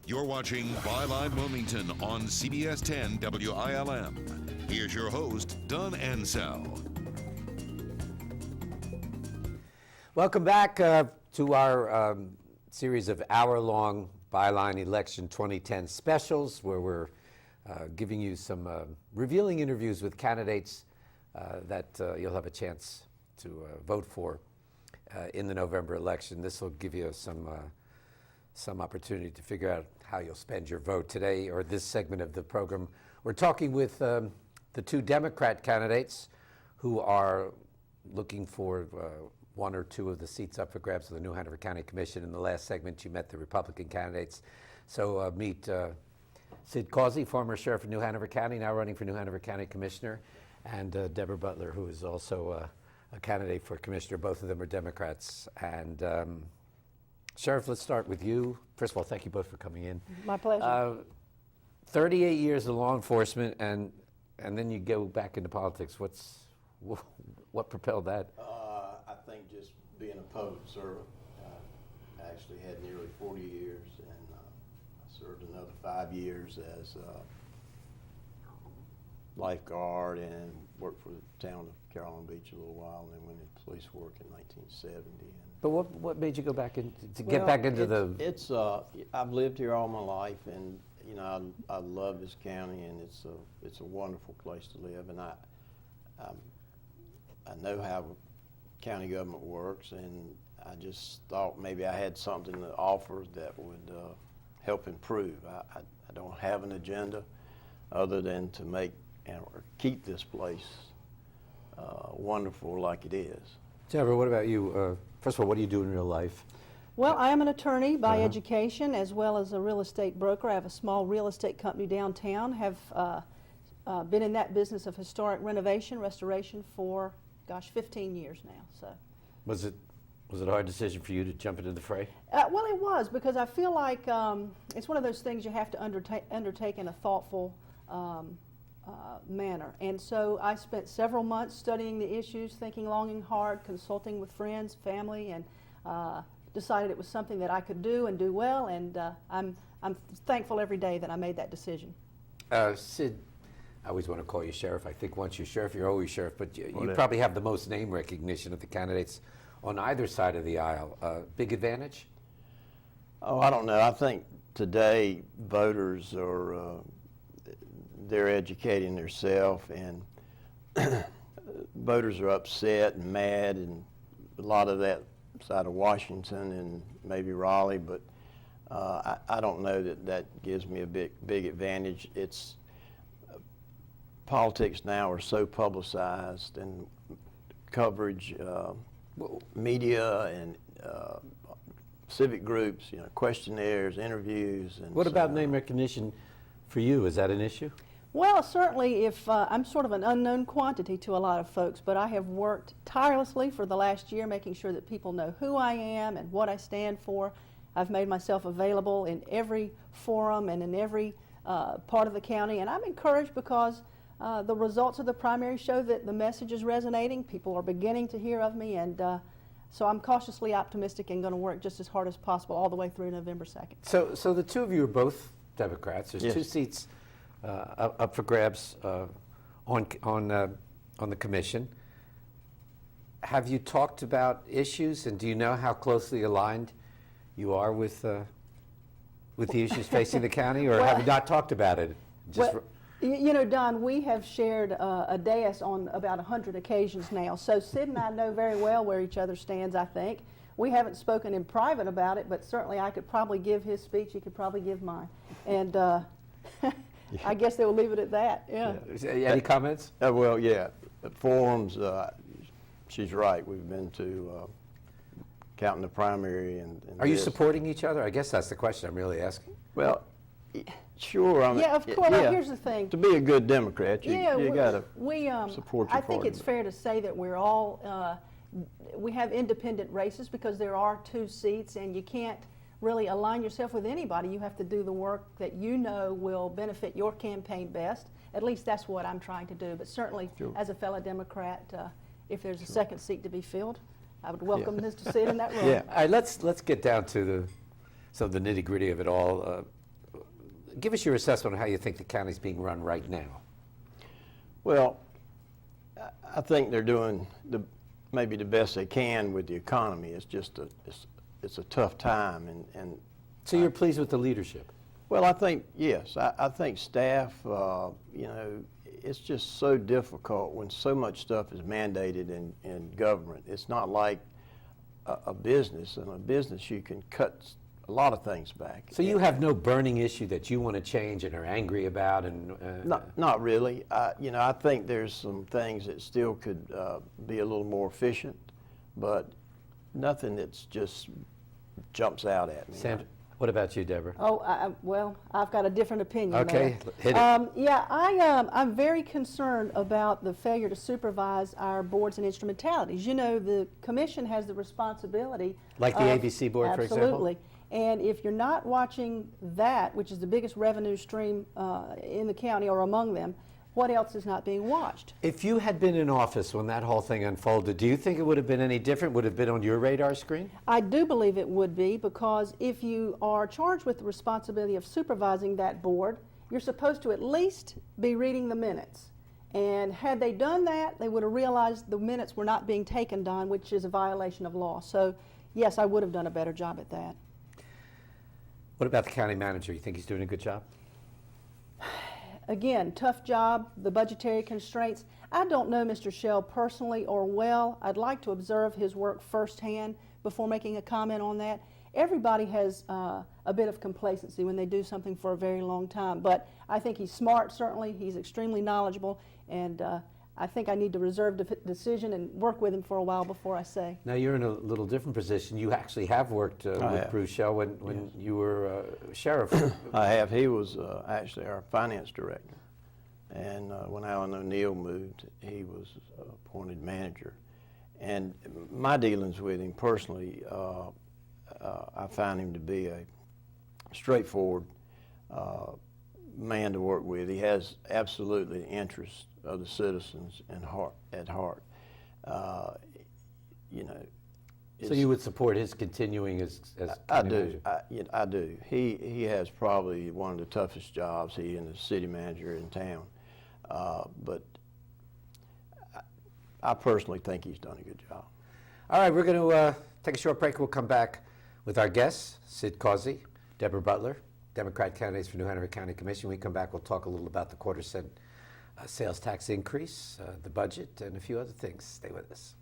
You're watching Byline Wilmington on CBS 10 WILM. Here's your host, Don Ansell. Welcome back to our series of hour-long Byline Election 2010 specials, where we're giving you some revealing interviews with candidates that you'll have a chance to vote for in the November election. This will give you some opportunity to figure out how you'll spend your vote today, or this segment of the program. We're talking with the two Democrat candidates who are looking for one or two of the seats up for grabs of the New Hanover County Commission. In the last segment, you met the Republican candidates. So meet Sid Causey, former sheriff of New Hanover County, now running for New Hanover County Commissioner, and Deborah Butler, who is also a candidate for Commissioner. Both of them are Democrats. And Sheriff, let's start with you. First of all, thank you both for coming in. My pleasure. 38 years of law enforcement, and then you go back into politics. What propelled that? I think just being a public servant. I actually had nearly 40 years, and I served another 5 years as lifeguard and worked for the town of Carolina Beach a little while, and then went into police work in 1970. But what made you go back get back into the? It's I've lived here all my life, and you know I love this county, and it's a wonderful place to live, and I know how county government works, and I just thought maybe I had something to offer that would help improve. I don't have an agenda other than to make or keep this place wonderful like it is. Deborah, what about you? First of all, what do you do in real life? Well, I am an attorney by education, as well as a real estate broker. I have a small real estate company downtown, have been in that business of historic renovation, restoration for, 15 years now. So, was it a hard decision for you to jump into the fray? Well, it was, because I feel like it's one of those things you have to undertake in a thoughtful manner. And so I spent several months studying the issues, thinking long and hard, consulting with friends, family, and decided it was something that I could do and do well, and I'm thankful every day that I made that decision. Sid, I always want to call you sheriff. I think once you're sheriff, you're always sheriff, but you probably have the most name recognition of the candidates on either side of the aisle. Big advantage? Oh, I don't know. I think today voters are they're educating themselves, and voters are upset and mad, and a lot of that side of Washington and maybe Raleigh, but I don't know that gives me a big advantage. It's politics now are so publicized, and coverage, media and civic groups, questionnaires, interviews. And what about name recognition for you? Is that an issue? Well, certainly, if I'm sort of an unknown quantity to a lot of folks, but I have worked tirelessly for the last year making sure that people know who I am and what I stand for. I've made myself available in every forum and in every part of the county, and I'm encouraged because the results of the primary show that the message is resonating. People are beginning to hear of me, and so I'm cautiously optimistic and going to work just as hard as possible all the way through November 2nd. So the two of you are both Democrats. There's two seats up for grabs on the commission. Have you talked about issues, and do you know how closely aligned you are with the issues facing the county, or have you not talked about it? Don, we have shared a dais on about 100 occasions now, so Sid and I know very well where each other stands, I think. We haven't spoken in private about it, but certainly I could probably give his speech, he could probably give mine. And I guess they will leave it at that. Yeah. Any comments? Well, yeah. At forums, she's right. We've been to counting the primary. And Are you supporting each other? I guess that's the question I'm really asking. Well, sure. Yeah, of course. Well, here's the thing. To be a good Democrat, you got to support your I think party. it's fair to say that we're all, we have independent races because there are two seats, and you can't really align yourself with anybody. You have to do the work that you know will benefit your campaign best. At least that's what I'm trying to do. But certainly, as a fellow Democrat, if there's a second seat to be filled, I would welcome this to sit in that room. Yeah. All right, let's get down to the nitty-gritty of it all. give us your assessment of how you think the county's being run right now. Well, I think they're doing maybe the best they can with the economy. It's just it's a tough time, and So you're pleased with the leadership? well, I think yes. I think staff, you know, it's just so difficult when so much stuff is mandated in government. It's not like a business. In a business, you can cut a lot of things back. So you have no burning issue that you want to change and are angry about? And Not really. You know, I think there's some things that still could be a little more efficient, but nothing that's just jumps out at me. Sam, what about you, Deborah? Oh, well, I've got a different opinion. Okay, there. hit it. Yeah, I'm very concerned about the failure to supervise our boards and instrumentalities. You know, the commission has the responsibility. Like the ABC board, for example? Absolutely. And if you're not watching that, which is the biggest revenue stream in the county or among them, what else is not being watched? If you had been in office when that whole thing unfolded, do you think it would have been any different? Would it have been on your radar screen? I do believe it would be, because if you are charged with the responsibility of supervising that board, you're supposed to at least be reading the minutes. And had they done that, they would have realized the minutes were not being taken down, which is a violation of law. So yes, I would have done a better job at that. What about the county manager? You think he's doing a good job? Again, tough job, the budgetary constraints. I don't know Mr. Shell personally or well. I'd like to observe his work firsthand before making a comment on that. Everybody has a bit of complacency when they do something for a very long time, but I think he's smart, certainly. He's extremely knowledgeable, and I think I need to reserve the decision and work with him for a while before I say. Now you're in a little different position. You actually have worked with Bruce Shell when you were sheriff. I have. He was actually our finance director. And when Alan O'Neill moved, he was appointed manager. And my dealings with him personally, I found him to be a straightforward man to work with. He has absolutely the interest of the citizens at heart. You know. So you would support his continuing as I county do. manager? I do. He has probably one of the toughest jobs, he and the city manager in town. But I personally think he's done a good job. All right, we're going to take a short break. We'll come back with our guests, Sid Causey, Deborah Butler, Democrat candidates for New Hanover County Commission. When we come back, we'll talk a little about the quarter-cent sales tax increase, the budget, and a few other things. Stay with us.